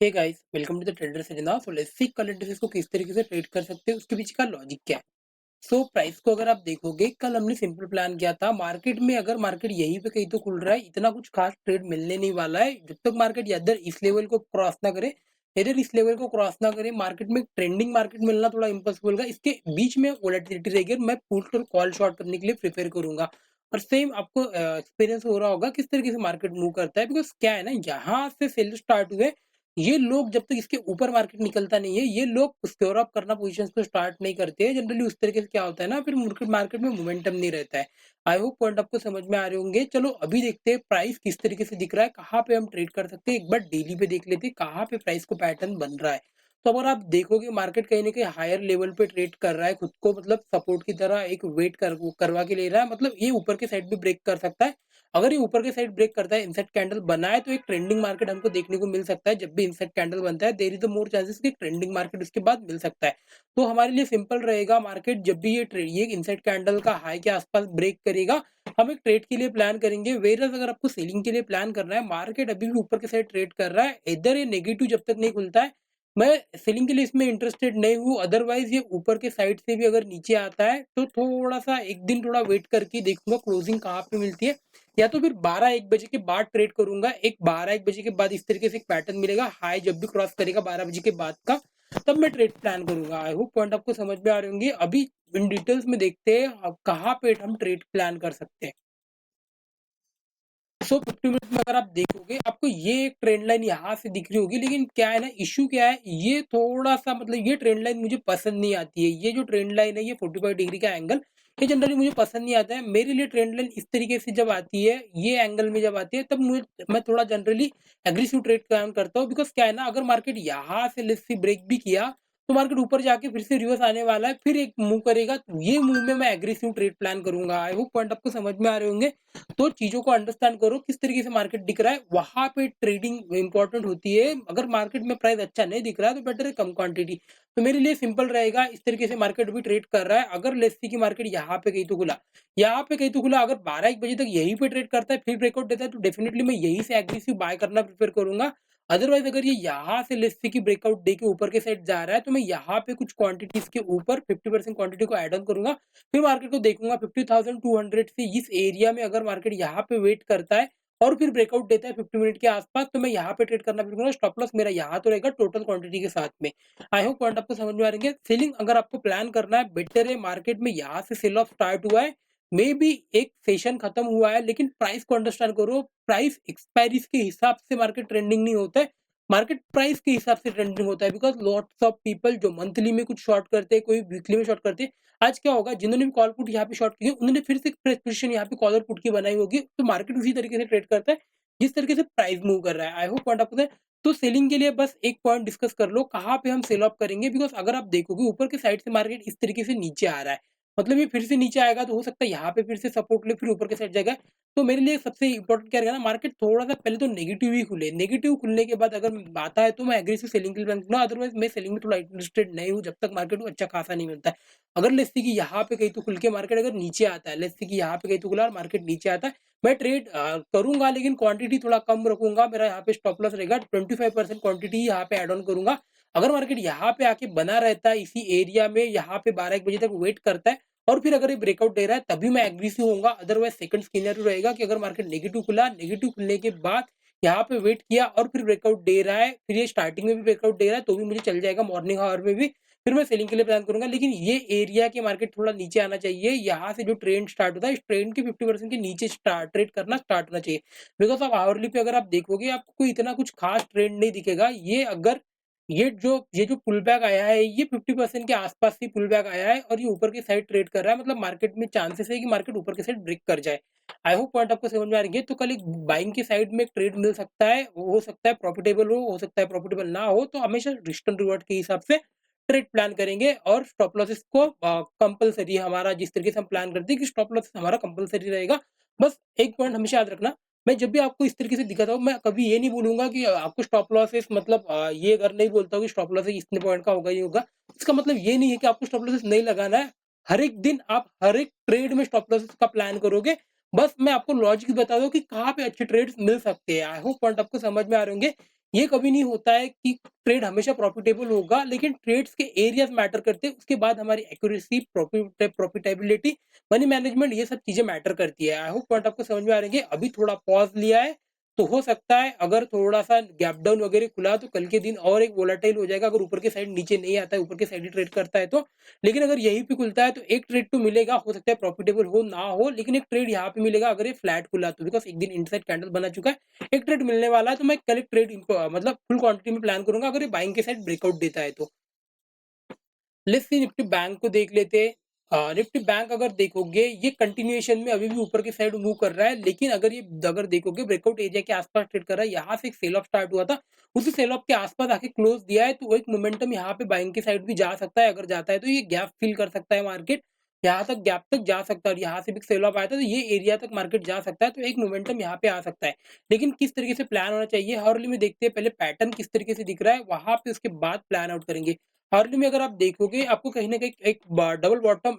Hey guys, welcome to the trader seminar. So let's see कल indices को किस तरीके से ट्रेड कर सकते हैं, उसके पीछे का लॉजिक क्या है। सो प्राइस को अगर आप देखोगे, कल हमने सिंपल प्लान किया था मार्केट में। अगर मार्केट यहीं पे कहीं तो खुल रहा है, इतना कुछ खास ट्रेड मिलने नहीं वाला है जब तक मार्केट इधर इस लेवल को क्रॉस ना करे। इधर इस लेवल को क्रॉस ना करे, मार्केट में ट्रेंडिंग मार्केट मिलना थोड़ा इम्पॉसिबल है। इसके बीच में वोलेटिलिटी रहेगी और मैं पुट और कॉल शॉर्ट करने के लिए प्रिपेयर करूंगा। और सेम आपको एक्सपीरियंस हो रहा होगा किस तरीके से मार्केट मूव करता है। बिकॉज क्या है ना, यहाँ से सेल स्टार्ट हुए, ये लोग जब तक इसके ऊपर मार्केट निकलता नहीं है, ये लोग स्क्योर अप करना पोजीशंस को स्टार्ट नहीं करते हैं। जनरली उस तरीके से क्या होता है ना, फिर मार्केट मार्केट में मोमेंटम नहीं रहता है। आई होप पॉइंट आपको समझ में आ रहे होंगे। चलो अभी देखते हैं प्राइस किस तरीके से दिख रहा है, कहाँ पे हम ट्रेड कर सकते हैं। एक बार डेली पे देख लेते हैं कहाँ पे प्राइस को पैटर्न बन रहा है। तो अगर आप देखोगे मार्केट कहीं ना कहीं हायर लेवल पे ट्रेड कर रहा है, खुद को मतलब सपोर्ट की तरह एक वेट करवा के ले रहा है। मतलब ये ऊपर के साइड भी ब्रेक कर सकता है। अगर ये ऊपर के साइड ब्रेक करता है, इनसाइड कैंडल बनाए, तो एक ट्रेंडिंग मार्केट हमको देखने को मिल सकता है। जब भी इनसाइड कैंडल बनता है, there is the more chances कि ट्रेंडिंग मार्केट उसके बाद मिल सकता है। तो हमारे लिए सिंपल रहेगा, मार्केट जब भी ये इनसाइड कैंडल का हाई के आसपास ब्रेक करेगा, हम एक ट्रेड के लिए प्लान करेंगे। वेरस अगर आपको सेलिंग के लिए प्लान करना है, मार्केट अभी भी ऊपर के साइड ट्रेड कर रहा है, इधर ये नेगेटिव जब तक नहीं खुलता है, मैं सेलिंग के लिए इसमें इंटरेस्टेड नहीं हूँ। अदरवाइज ये ऊपर के साइड से भी अगर नीचे आता है, तो थोड़ा सा एक दिन थोड़ा वेट करके देखूंगा क्लोजिंग कहाँ पे मिलती है। या तो फिर 12-1 बजे के बाद ट्रेड करूंगा। एक 12-1 बजे के बाद इस तरीके से एक पैटर्न मिलेगा, हाई जब भी क्रॉस करेगा 12 बजे के बाद का, तब मैं ट्रेड प्लान करूंगा। आई होप पॉइंट आपको समझ में आ रहे होंगे। अभी इन डिटेल्स में देखते हैं अब कहाँ पे हम ट्रेड प्लान कर सकते हैं। सो 50 मिनट में अगर आप देखोगे, आपको ये एक ट्रेंड लाइन यहाँ से दिख रही होगी। लेकिन क्या है ना, इश्यू क्या है, ये थोड़ा सा मतलब ये ट्रेंड लाइन मुझे पसंद नहीं आती है। ये जो ट्रेंड लाइन है, ये 45 डिग्री का एंगल, ये जनरली मुझे पसंद नहीं आता है। मेरे लिए ट्रेंड लाइन इस तरीके से जब आती है, ये एंगल में जब आती है, तब मुझे मैं थोड़ा जनरली एग्रेसिव ट्रेड काम करता हूँ। बिकॉज क्या है ना, अगर मार्केट यहाँ से लेट्स ब्रेक भी किया, तो मार्केट ऊपर जाके फिर से रिवर्स आने वाला है, फिर एक मूव करेगा। तो ये मूव में मैं एग्रेसिव ट्रेड प्लान करूंगा। आई होप पॉइंट आपको समझ में आ रहे होंगे। तो चीजों को अंडरस्टैंड करो किस तरीके से मार्केट दिख रहा है, वहां पे ट्रेडिंग इंपॉर्टेंट होती है। अगर मार्केट में प्राइस अच्छा नहीं दिख रहा है, तो बेटर है कम क्वांटिटी। तो मेरे लिए सिंपल रहेगा, इस तरीके से मार्केट भी ट्रेड कर रहा है। अगर लेट्स सी की मार्केट यहाँ पे कहीं तो खुला, यहाँ पे कहीं तो खुला, अगर 12-1 बजे तक यहीं पे ट्रेड करता है, फिर ब्रेकआउट देता है, तो डेफिनेटली मैं यहीं से एग्रेसिव बाय करना प्रेफर करूंगा। अदरवाइज अगर ये यहाँ से लेट्स सी की ब्रेकआउट दे के ऊपर के साइड जा रहा है, तो मैं यहाँ पे कुछ क्वांटिटीज के ऊपर 50% क्वांटिटी को एड ऑन करूंगा। फिर मार्केट को देखूंगा 50,200 से इस एरिया में। अगर मार्केट यहाँ पे वेट करता है और फिर ब्रेकआउट देता है 50 मिनट के आसपास, तो मैं यहाँ पे ट्रेड करना करूंगा। स्टॉप लॉस मेरा यहाँ तो रहेगा टोटल क्वांटिटी के साथ में। आई होप पॉइंट आपको समझ में आ रही है। सेलिंग अगर आपको प्लान करना है, बेटर है मार्केट में यहाँ से सेल ऑफ स्टार्ट हुआ है, मे बी एक सेशन खत्म हुआ है, लेकिन प्राइस को अंडरस्टैंड करो। प्राइस एक्सपायरी के हिसाब से मार्केट ट्रेंडिंग नहीं होता है, मार्केट प्राइस के हिसाब से ट्रेंडिंग होता है। बिकॉज लॉट्स ऑफ पीपल जो मंथली में कुछ शॉर्ट करते हैं, कोई वीकली में शॉर्ट करते हैं, आज क्या होगा, जिन्होंने भी कॉल पुट यहाँ पे शॉर्ट की है, उन्होंने फिर से पोजीशन यहाँ पे कॉलर पुट की बनाई होगी। तो मार्केट उसी तरीके से ट्रेड करता है जिस तरीके से प्राइस मूव कर रहा है। आई होप पॉइंट आपको है। तो सेलिंग के लिए बस एक पॉइंट डिस्कस कर लो, कहाँ पे हम सेल ऑफ करेंगे। बिकॉज अगर आप देखोगे ऊपर के साइड से मार्केट इस तरीके से नीचे आ रहा है, मतलब ये फिर से नीचे आएगा, तो हो सकता है यहाँ पे फिर से सपोर्ट ले, फिर ऊपर के साइड जाएगा। तो मेरे लिए सबसे इंपॉर्टेंट क्या रहेगा ना, मार्केट थोड़ा सा पहले तो नेगेटिव ही खुले। नेगेटिव खुलने के बाद अगर आता है, तो मैं एग्रेसिव सेलिंग के लिए प्लान करूंगा। अदरवाइज मैं सेलिंग में थोड़ा इंटरेस्टेड नहीं हूँ, जब तक मार्केट को अच्छा खासा नहीं मिलता है। अगर लेट्स सी कि यहाँ पे कहीं तो खुल के मार्केट अगर नीचे आता है, लेट्स सी कि यहाँ पे कहीं तो खुला और मार्केट नीचे आता है, मैं ट्रेड करूंगा, लेकिन क्वांटिटी थोड़ा कम रखूंगा। मेरा यहाँ पे स्टॉप लॉस रहेगा 25% क्वांटिटी यहाँ पे एड ऑन करूंगा। अगर मार्केट यहाँ पे आके बना रहता है इसी एरिया में, यहाँ पे 12-1 बजे तक वेट करता है, और फिर अगर ये ब्रेकआउट दे रहा है, तभी मैं एग्रेसिव होऊंगा। अदरवाइज सेकंड सिनेरियो रहेगा कि अगर मार्केट नेगेटिव खुला, नेगेटिव खुलने के बाद यहाँ पे वेट किया और फिर ब्रेकआउट दे रहा है, फिर ये स्टार्टिंग में भी ब्रेकआउट दे रहा है, तो भी मुझे चल जाएगा मॉर्निंग आवर में भी। फिर मैं सेलिंग के लिए प्लान करूंगा। लेकिन ये एरिया के मार्केट थोड़ा नीचे आना चाहिए। यहाँ से जो ट्रेंड स्टार्ट होता है, इस ट्रेंड के 50% के नीचे स्टार्ट ट्रेड करना स्टार्ट होना चाहिए। बिकॉज ऑफ आवरली पे अगर आप देखोगे, आपको कोई इतना कुछ खास ट्रेंड नहीं दिखेगा। ये अगर ये जो पुल बैक आया है, ये 50% के आसपास ही पुल बैक आया है, और ये ऊपर की साइड ट्रेड कर रहा है, मतलब मार्केट में चांसेस है कि मार्केट ऊपर की साइड ब्रेक कर जाए। आई होप पॉइंट आपको समझ में आ रही है। तो कल एक बाइंग की साइड में एक ट्रेड मिल सकता है, वो हो सकता है प्रॉफिटेबल हो सकता है प्रॉफिटेबल ना हो। तो हमेशा रिस्क एंड रिवॉर्ड के हिसाब से ट्रेड प्लान करेंगे। और स्टॉप लॉसेस को कंपलसरी, हमारा जिस तरीके से हम प्लान करते हैं कि स्टॉप लॉस हमारा कंपलसरी रहेगा। बस एक पॉइंट हमेशा याद रखना, मैं जब भी आपको इस तरीके से दिखाता हूँ, मैं कभी ये नहीं बोलूंगा कि आपको स्टॉप लॉसेस मतलब ये अगर नहीं बोलता हूँ कि स्टॉप लॉसेस इतने पॉइंट का होगा, ये होगा, इसका मतलब ये नहीं है कि आपको स्टॉप लॉसेस नहीं लगाना है। हर एक दिन आप हर एक ट्रेड में स्टॉप लॉसेस का प्लान करोगे। बस मैं आपको लॉजिक बता दूं कि कहाँ पे अच्छे ट्रेड्स मिल सकते हैं। आई होप पॉइंट आपको समझ में आ रहे होंगे। ये कभी नहीं होता है कि ट्रेड हमेशा प्रॉफिटेबल होगा, लेकिन ट्रेड्स के एरियाज़ मैटर करते हैं, उसके बाद हमारी एक्यूरेसी, प्रॉफिटेबिलिटी, मनी मैनेजमेंट ये सब चीज़ें मैटर करती है। आई होप पॉइंट आपको समझ में आ रहे हैं। अभी थोड़ा पॉज़ लिया है, तो हो सकता है अगर थोड़ा-सा गैप डाउन वगैरह खुला तो कल के दिन और एक वोलेटाइल हो जाएगा, अगर ऊपर के साइड नीचे नहीं आता है, ऊपर के साइड ही ट्रेड करता है तो। लेकिन अगर यहीं पे खुलता है तो एक ट्रेड तो मिलेगा, हो सकता है प्रॉफिटेबल हो, ना हो, लेकिन एक ट्रेड यहाँ पे मिलेगा अगर ये फ्लैट खुला तो, बिकॉज़ एक दिन इनसाइड कैंडल बना चुका है। एक ट्रेड मिलने वाला है तो मैं कल एक ट्रेड इनको मतलब फुल क्वांटिटी में प्लान करूँगा अगर ये बाइंग के साइड ब्रेकआउट देता है तो। लेट्स सी निफ्टी बैंक को देख लेते हैं। निफ्टी बैंक अगर देखोगे ये कंटिन्यूएशन में अभी भी ऊपर की साइड मूव कर रहा है, लेकिन अगर देखोगे ब्रेकआउट एरिया के आसपास ट्रेड कर रहा है, यहाँ से एक सेल ऑफ स्टार्ट हुआ था, उसी सेल ऑफ के आसपास आके क्लोज दिया है, तो एक मोमेंटम यहाँ पे बाइंग की साइड भी जा सकता है। अगर जाता है तो ये गैप फिल कर सकता है मार्केट, यहाँ तक गैप तक जा सकता है, और यहाँ से भी सेल ऑफ आया था तो ये एरिया तक मार्केट जा सकता है, तो एक मोमेंटम यहाँ पे आ सकता है। लेकिन किस तरीके से प्लान होना चाहिए, हॉर्ली में देखते हैं पहले पैटर्न किस तरीके से दिख रहा है, वहां पे उसके बाद प्लान आउट करेंगे। हार्डली में अगर आप देखोगे आपको कहीं न कहीं एक double bottom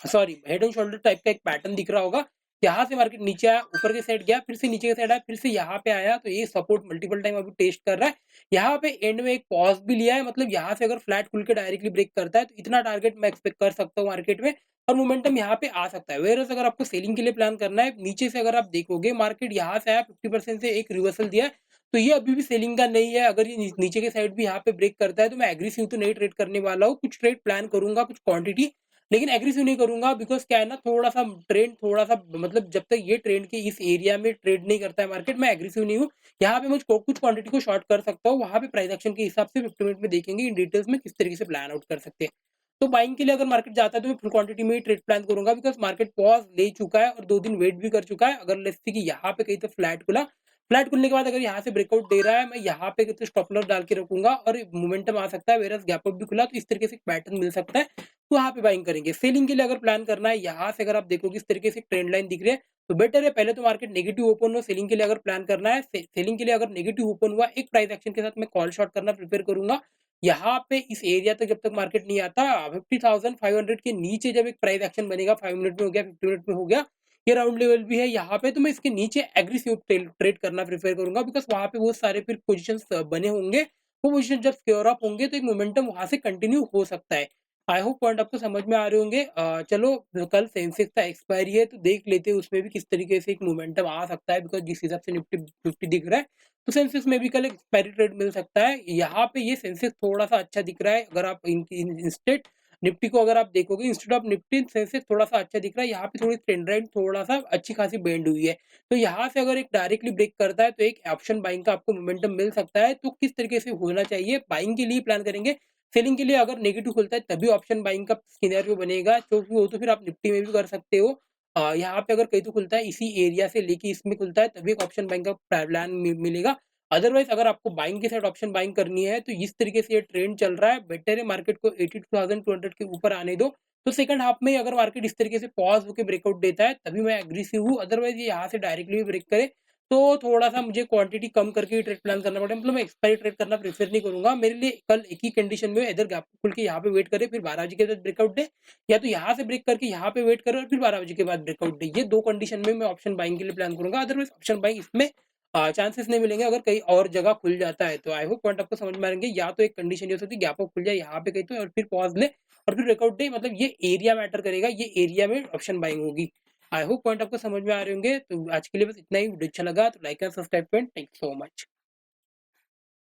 sorry head and shoulder type का एक पैटर्न दिख रहा होगा। यहाँ से मार्केट नीचे आया, ऊपर के साइड गया, फिर से नीचे के साइड आया, फिर से यहाँ पे आया, तो ये सपोर्ट मल्टीपल टाइम अभी टेस्ट कर रहा है। यहाँ पे एंड में एक पॉज़ भी लिया है, मतलब यहाँ से अगर फ्लैट खुल के डायरेक्टली ब्रेक करता है, तो इतना टारगेट मैं एक्सपेक्ट कर सकता हूँ मार्केट में, और मोमेंटम यहाँ पे आ सकता है। व्हेयरएज़ अगर आपको सेलिंग के लिए प्लान करना है, नीचे से अगर आप देखोगे मार्केट यहाँ से आया 50% से एक रिवर्सल दिया है, तो ये अभी भी सेलिंग का नहीं है। अगर ये नीचे के साइड भी यहाँ पे ब्रेक करता है तो मैं एग्रेसिव तो नहीं ट्रेड करने वाला हूँ। कुछ ट्रेड प्लान करूँगा, कुछ क्वांटिटी, लेकिन एग्रेसिव नहीं करूँगा, बिकॉज़ क्या है ना, थोड़ा-सा ट्रेंड थोड़ा-सा मतलब जब तक ये ट्रेंड के इस एरिया में ट्रेड नहीं करता है मार्केट, मैं एग्रेसिव नहीं हूँ। यहाँ पे मुझको कुछ क्वांटिटी को शॉर्ट कर सकता हूँ, वहाँ पे प्राइस एक्शन के हिसाब से 50 मिनट में देखेंगे इन डिटेल्स में किस तरीके से प्लान आउट कर सकते हैं। तो बाइंग के लिए अगर मार्केट जाता है तो मैं फुल क्वांटिटी में ही ट्रेड प्लान करूँगा, बिकॉज़ मार्केट पॉज़ ले चुका है और 2 दिन वेट भी कर चुका है। अगर लेट्स से कि यहाँ पे कहीं तो फ्लैट खुला, फ्लैट खुलने के बाद अगर यहाँ से ब्रेकआउट दे रहा है, मैं यहाँ पे तो स्टॉप लॉस डाल के रखूँगा और मोमेंटम आ सकता है, व्हेयरएज़ गैप अप भी खुला तो इस तरीके से एक पैटर्न मिल सकता है, तो वहाँ पे बाइंग करेंगे। सेलिंग के लिए अगर प्लान करना है, यहाँ से अगर आप देखोगे इस तरीके से ट्रेंड लाइन दिख रही है, तो बेटर है पहले तो मार्केट नेगेटिव ओपन हो, सेलिंग के लिए अगर प्लान करना है, सेलिंग के लिए अगर नेगेटिव ओपन हुआ, एक प्राइस एक्शन के साथ मैं कॉल शॉर्ट करना प्रेफर करूँगा। यहाँ पे इस एरिया तक जब तक मार्केट नहीं आता, 50,500 के नीचे जब एक प्राइस एक्शन बनेगा, 5 मिनट में हो गया, 50 मिनट में हो गया, ये राउंड लेवल भी है यहाँ पे, तो मैं इसके नीचे एग्रेसिव ट्रेड करना प्रेफर करूंगा, बिकॉज़ वहाँ पे बहुत सारे फिर पोजीशंस बने होंगे। वो पोजीशन जब स्क्योर अप होंगे तो एक मोमेंटम वहाँ से कंटिन्यू हो सकता है। आई होप पॉइंट आपको समझ में आ रहे होंगे। चलो, कल सेंसेक्स का एक्सपायरी है तो देख लेते हैं उसमें भी किस तरीके से एक मोमेंटम आ सकता है, बिकॉज़ जिस हिसाब से निफ्टी 50 दिख रहा है, तो सेंसेक्स में भी कल एक्सपायरी ट्रेड मिल सकता है। यहाँ पे ये सेंसेक्स थोड़ा-सा अच्छा दिख रहा है, अगर आप इंस्टेड निफ्टी को अगर आप देखोगे, इंस्टेड ऑफ निफ्टी सेंसेक्स थोड़ा-सा अच्छा दिख रहा है, यहाँ पे थोड़ी ट्रेंड लाइन थोड़ा-सा अच्छी खासी बेंड हुई है। तो यहाँ से अगर एक डायरेक्टली ब्रेक करता है तो एक ऑप्शन बाइंग का आपको मोमेंटम मिल सकता है। तो किस तरीके से होना चाहिए, बाइंग के लिए प्लान करेंगे। सेलिंग के लिए अगर नेगेटिव खुलता है तभी ऑप्शन बाइंग का सिनेरियो बनेगा, क्योंकि वो तो फिर आप निफ्टी में भी कर सकते हो। यहाँ पे अगर कहीं तो खुलता है इसी एरिया से लेके इसमें खुलता है तभी एक ऑप्शन बाइंग का प्लान मिलेगा। अदरवाइज़ अगर आपको बाइंग के साथ ऑप्शन बाइंग करनी है तो इस तरीके से ये ट्रेंड चल रहा है, बेटर है मार्केट को 82,200 के ऊपर आने दो। तो सेकंड हाफ में अगर मार्केट इस तरीके से पॉज़ होके ब्रेकआउट देता है तभी मैं एग्रेसिव हूँ, अदरवाइज़ ये यहाँ से डायरेक्टली भी ब्रेक करे तो थोड़ा-सा मुझे क्वांटिटी कम करके ही ट्रेड प्लान करना पड़ेगा, मतलब मैं एक्सपायरी ट्रेड करना प्रेफ़र नहीं करूँगा। मेरे लिए कल एक ही कंडीशन में इधर गैप खुल के यहाँ पे वेट करे, फिर 12 बजे के बाद ब्रेकआउट दे, या तो यहाँ से ब्रेक करके यहाँ पे वेट करे और फिर 12 बजे के बाद ब्रेकआउट दे। ये 2 कंडीशन में मैं ऑप्शन बाइंग के लिए प्लान करूँगा, अदरवाइज़ ऑप्शन बाइंग इसमें चांसेस नहीं मिलेंगे अगर कहीं और जगह खुल जाता है तो। आई होप पॉइंट आपको समझ में आएँगे। या तो एक कंडीशन ये हो सकती है गैप अप खुल जाए यहाँ पे कहीं तो, और फिर पॉज़ ले और फिर ब्रेकआउट दे, मतलब ये एरिया मैटर करेगा, ये एरिया में ऑप्शन बाइंग होगी। आई होप पॉइंट आपको समझ में आ रहे होंगे। तो आज के लिए बस इतना ही। वीडियो अच्छा लगा तो लाइक एंड सब्सक्राइब करें। Thank you so much.